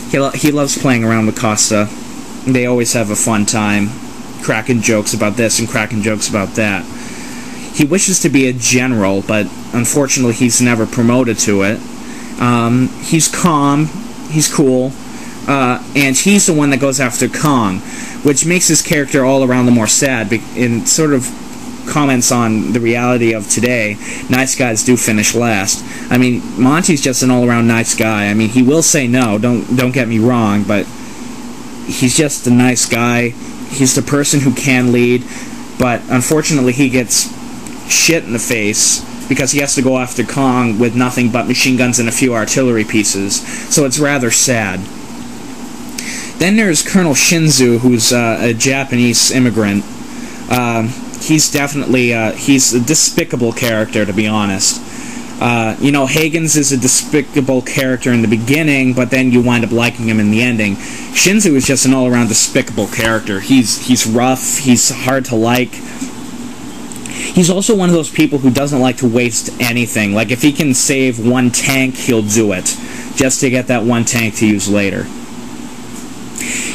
He loves playing around with Costa. They always have a fun time, cracking jokes about this and cracking jokes about that. He wishes to be a general, but unfortunately he's never promoted to it. He's calm, he's cool, and he's the one that goes after Kong, which makes his character all around the more sad, and sort of comments on the reality of today. Nice guys do finish last. I mean, Monty's just an all-around nice guy. I mean, he will say no, don't get me wrong, but he's just a nice guy. He's the person who can lead, but unfortunately he gets shit in the face because he has to go after Kong with nothing but machine guns and a few artillery pieces, so it's rather sad. Then there's Colonel Shinzu, who's a Japanese immigrant. He's definitely, he's a despicable character, to be honest. You know, Hagen's is a despicable character in the beginning, but then you wind up liking him in the ending. Shinzu is just an all-around despicable character. He's rough, he's hard to like. He's also one of those people who doesn't like to waste anything. Like, if he can save one tank, he'll do it, just to get that one tank to use later.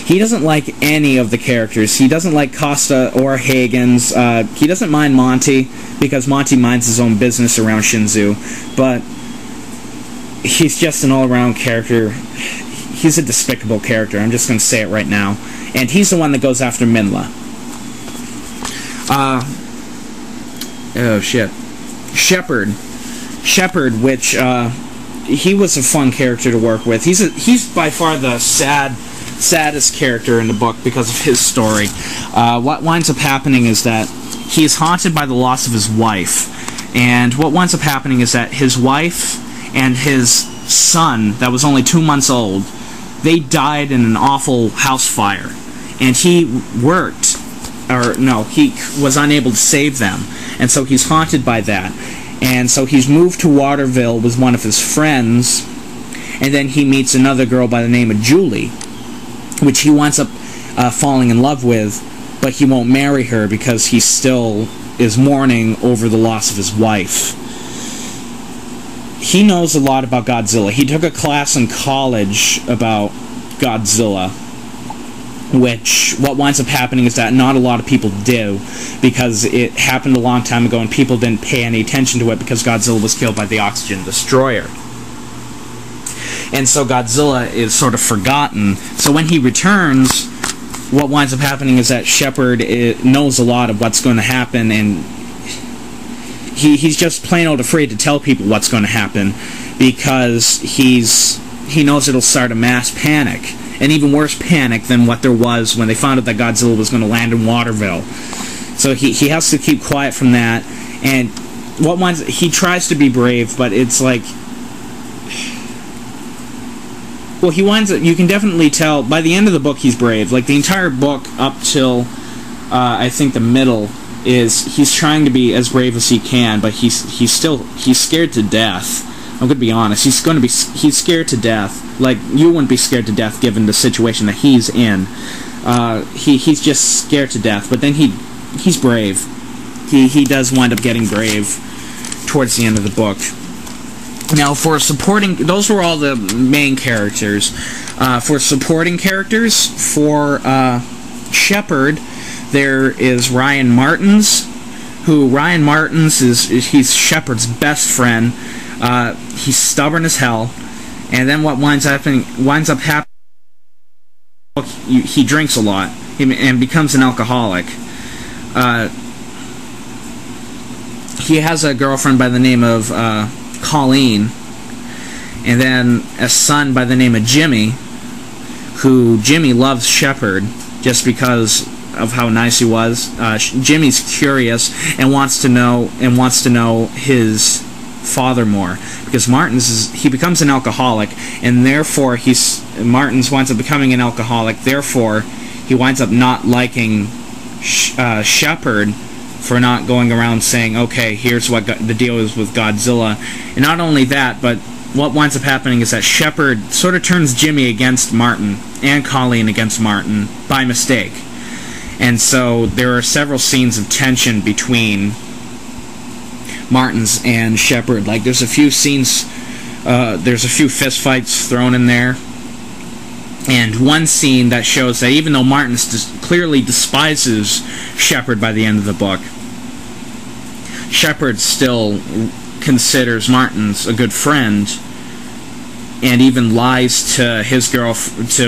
He doesn't like any of the characters. He doesn't like Costa or Hagen's. He doesn't mind Monty, because Monty minds his own business around Shinzu. But he's just an all-around character. He's a despicable character. I'm just going to say it right now. And he's the one that goes after Minla. Oh, shit. Shepard, which, he was a fun character to work with. He's by far the saddest character in the book because of his story. What winds up happening is that he is haunted by the loss of his wife, and what winds up happening is that his wife and his son, that was only 2 months old, they died in an awful house fire, and he was unable to save them, and so he's haunted by that, and so he's moved to Waterville with one of his friends, and then he meets another girl by the name of Julie, which he winds up falling in love with, but he won't marry her because he still is mourning over the loss of his wife. He knows a lot about Godzilla. He took a class in college about Godzilla, which what winds up happening is that not a lot of people do, because it happened a long time ago and people didn't pay any attention to it because Godzilla was killed by the oxygen destroyer. And so Godzilla is sort of forgotten. So when he returns, what winds up happening is that Shepard knows a lot of what's going to happen, and he's just plain old afraid to tell people what's going to happen, because he knows it'll start a mass panic, an even worse panic than what there was when they found out that Godzilla was going to land in Waterville. So he has to keep quiet from that, and he tries to be brave, but it's like, well, he winds up, you can definitely tell, by the end of the book he's brave. Like, the entire book up till, I think the middle, is he's trying to be as brave as he can, but he's scared to death. I'm going to be honest, he's scared to death. Like, you wouldn't be scared to death given the situation that he's in. He's just scared to death, but then he's brave. He does wind up getting brave towards the end of the book. Now, for supporting, those were all the main characters. For supporting characters, for Shepard, there is Ryan Martins, he's Shepard's best friend. He's stubborn as hell, and then what winds up happening, he drinks a lot and becomes an alcoholic. He has a girlfriend by the name of Colleen, and then a son by the name of Jimmy, who Jimmy loves Shepard just because of how nice he was. Jimmy's curious and wants to know his father more, because he becomes an alcoholic, and therefore Martins winds up becoming an alcoholic. Therefore, he winds up not liking Shepard for not going around saying, okay, here's what the deal is with Godzilla. And not only that, but what winds up happening is that Shepard sort of turns Jimmy against Martin, and Colleen against Martin, by mistake. And so there are several scenes of tension between Martins and Shepard. Like, there's a few scenes, there's a few fist fights thrown in there. And one scene that shows that even though Martin clearly despises Shepard by the end of the book, Shepard still considers Martin's a good friend, and even lies to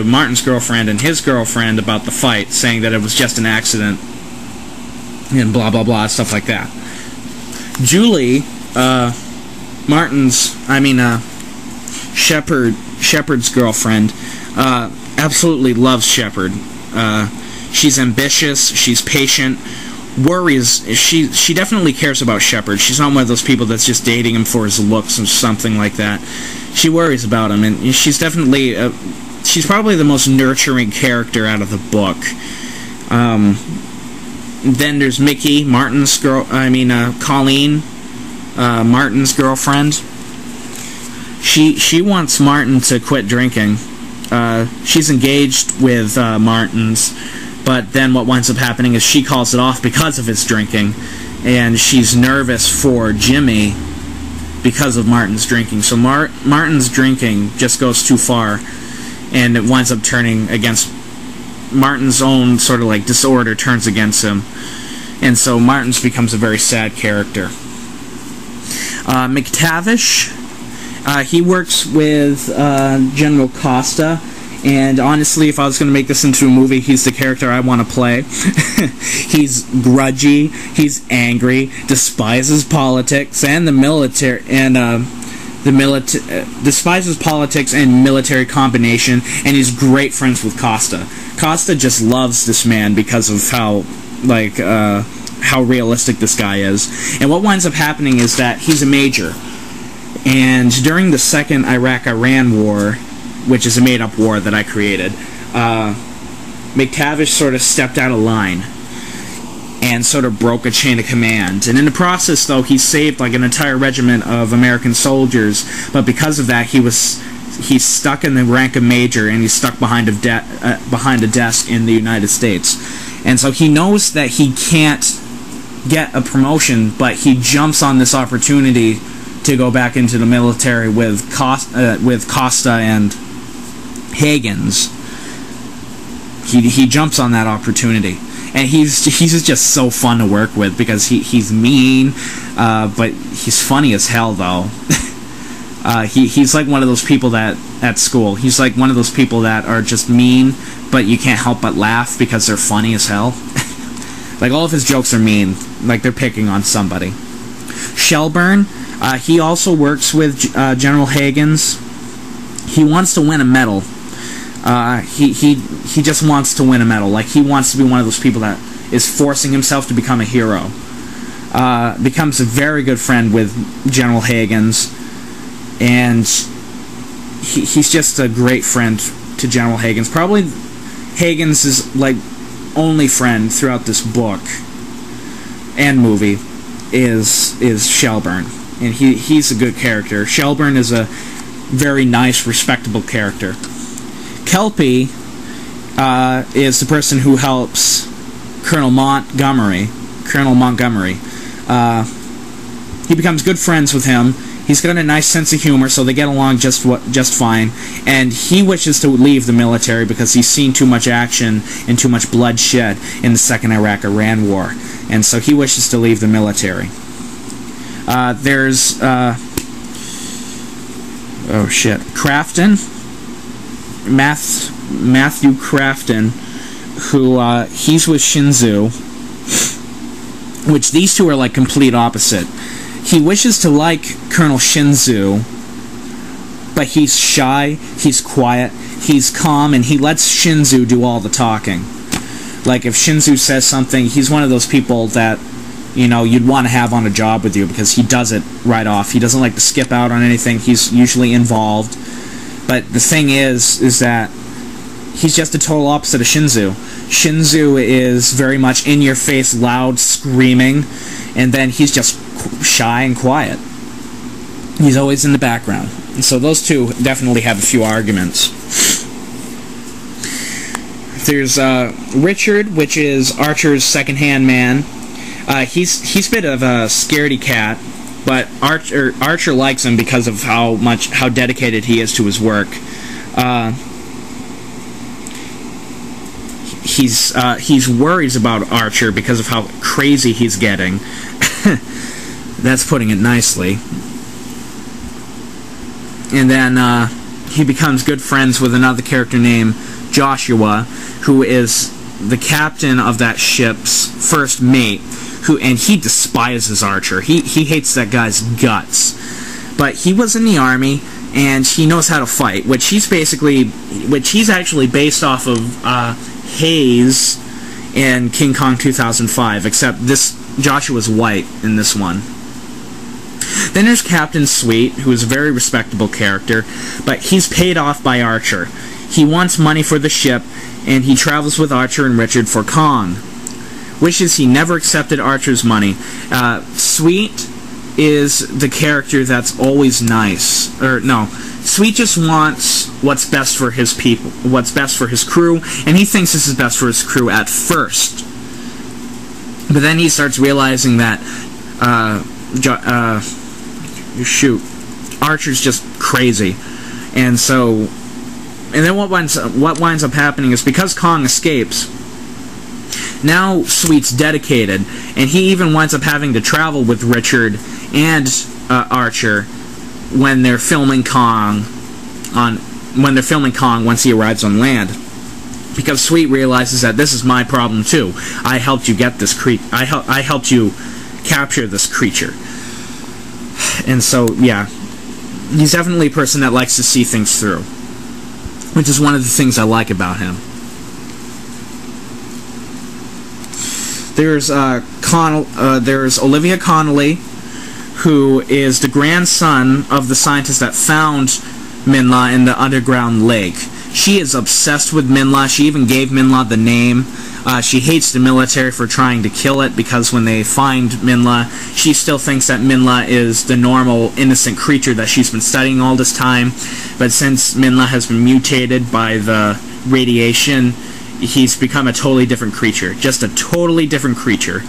Martin's girlfriend and his girlfriend about the fight, saying that it was just an accident, and blah blah blah, stuff like that. Julie, Shepard's girlfriend, absolutely loves Shepard. She's ambitious, she's patient, worries. She definitely cares about Shepard. She's not one of those people that's just dating him for his looks or something like that. She worries about him, and she's definitely she's probably the most nurturing character out of the book. Then there's Mickey, Colleen, Martin's girlfriend. She wants Martin to quit drinking. She's engaged with Martin's, but then what winds up happening is she calls it off because of his drinking, and she's nervous for Jimmy because of Martin's drinking. So Martin's drinking just goes too far, and it winds up turning against Martin's own sort of like disorder, turns against him, and so Martin's becomes a very sad character. McTavish, he works with General Costa, and honestly, if I was going to make this into a movie, he's the character I want to play. He's grudgy, he's angry, despises politics and the military, and despises politics and military combination, and he's great friends with Costa. Costa just loves this man because of how realistic this guy is. And what winds up happening is that he's a major, and during the second Iraq-Iran war, which is a made-up war that I created, McTavish sort of stepped out of line and sort of broke a chain of command. And in the process, though, he saved like an entire regiment of American soldiers, but because of that, he's stuck in the rank of major, and he's stuck behind a desk in the United States. And so he knows that he can't get a promotion, but he jumps on this opportunity to go back into the military with Costa and Higgins. He jumps on that opportunity, and he's just so fun to work with because he's mean, but he's funny as hell though. He's like one of those people that at school, he's like one of those people that are just mean, but you can't help but laugh because they're funny as hell. Like all of his jokes are mean, like they're picking on somebody. Shelburne, he also works with General Higgins. He wants to win a medal. He just wants to win a medal. Like he wants to be one of those people that is forcing himself to become a hero. Becomes a very good friend with General Higgins, and he's just a great friend to General Higgins. Probably Higgins' like only friend throughout this book and movie is Shelburne, and he's a good character. Shelburne is a very nice, respectable character. Kelpie is the person who helps Colonel Montgomery. He becomes good friends with him. He's got a nice sense of humor, so they get along just fine. And he wishes to leave the military because he's seen too much action and too much bloodshed in the second Iraq-Iran war, and so he wishes to leave the military. There's Crafton, Matthew Crafton, who he's with Shinzu, which these two are like complete opposite. He wishes to like Colonel Shinzu, but he's shy, he's quiet, he's calm, and he lets Shinzu do all the talking. Like if Shinzu says something, he's one of those people that, you know, you'd want to have on a job with you because he does it right off. He doesn't like to skip out on anything. He's usually involved. But the thing is that he's just the total opposite of Shinzu. Shinzu is very much in-your-face, loud, screaming, and then he's just shy and quiet. He's always in the background. And so those two definitely have a few arguments. There's Richard, which is Archer's second-hand man. He's a bit of a scaredy cat, but Archer likes him because of how dedicated he is to his work. he's worries about Archer because of how crazy he's getting. That's putting it nicely. And then he becomes good friends with another character named Joshua, who is the captain of that ship's first mate, and he despises Archer. He hates that guy's guts. But he was in the army, and he knows how to fight, which he's actually based off of Hayes in King Kong 2005, except this Joshua's white in this one. Then there's Captain Sweet, who is a very respectable character, but he's paid off by Archer. He wants money for the ship, and he travels with Archer and Richard for Kong. Wishes he never accepted Archer's money. Sweet is the character that's always nice. Or, no. Sweet just wants what's best for his people, what's best for his crew, and he thinks this is best for his crew at first. But then he starts realizing that, Archer's just crazy. And then what winds up happening is, because Kong escapes, now Sweet's dedicated, and he even winds up having to travel with Richard and Archer when they're filming Kong once he arrives on land, because Sweet realizes that this is my problem too. I helped you get this I helped you capture this creature. And so, yeah, he's definitely a person that likes to see things through, which is one of the things I like about him. There's Olivia Connolly, who is the grandson of the scientist that found Minla in the underground lake. She is obsessed with Minla. She even gave Minla the name. She hates the military for trying to kill it, because when they find Minla, she still thinks that Minla is the normal, innocent creature that she's been studying all this time. But since Minla has been mutated by the radiation, he's become a totally different creature. Just a totally different creature.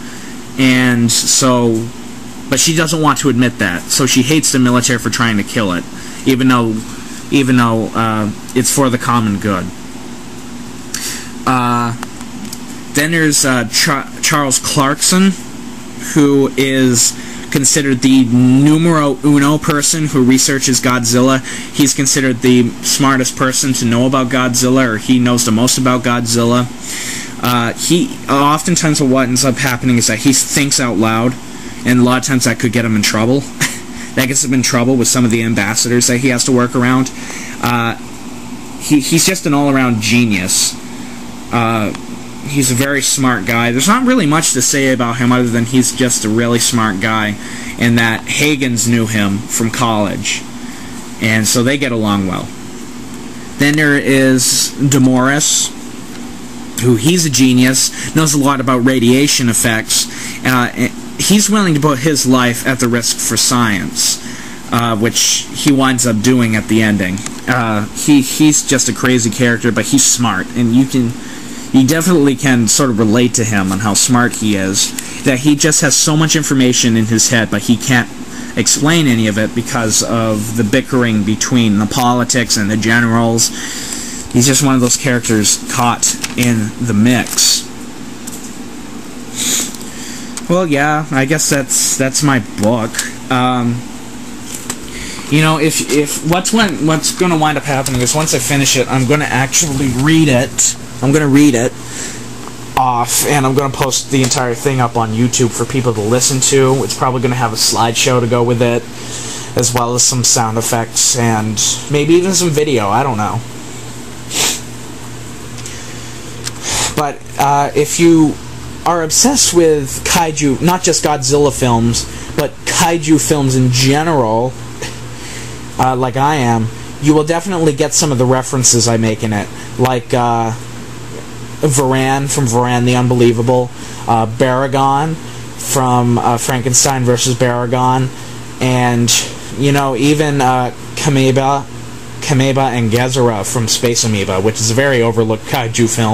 And so... But she doesn't want to admit that, so she hates the military for trying to kill it, even though it's for the common good. Then there's Charles Clarkson, who is considered the numero uno person who researches Godzilla. He's considered the smartest person to know about Godzilla, or he knows the most about Godzilla. Oftentimes what ends up happening is that he thinks out loud, and a lot of times that could get him in trouble. That gets him in trouble with some of the ambassadors that he has to work around. He's just an all-around genius. He's a very smart guy. There's not really much to say about him other than he's just a really smart guy, and that Hagens knew him from college, and so they get along well. Then there is DeMorris, who he's a genius, knows a lot about radiation effects. He's willing to put his life at the risk for science, which he winds up doing at the ending. He's just a crazy character, but he's smart, and you definitely can sort of relate to him on how smart he is. That he just has so much information in his head, but he can't explain any of it because of the bickering between the politics and the generals. He's just one of those characters caught in the mix. Well, yeah, I guess that's my book. You know, if what's going to wind up happening is once I finish it, I'm going to actually read it. I'm going to read it off, and I'm going to post the entire thing up on YouTube for people to listen to. It's probably going to have a slideshow to go with it, as well as some sound effects, and maybe even some video. I don't know. But if you are obsessed with kaiju, not just Godzilla films, but kaiju films in general, like I am, you will definitely get some of the references I make in it, like Varan from Varan the Unbelievable, Baragon from Frankenstein vs. Baragon, and, you know, even Kameba and Gezora from Space Amoeba, which is a very overlooked kaiju film.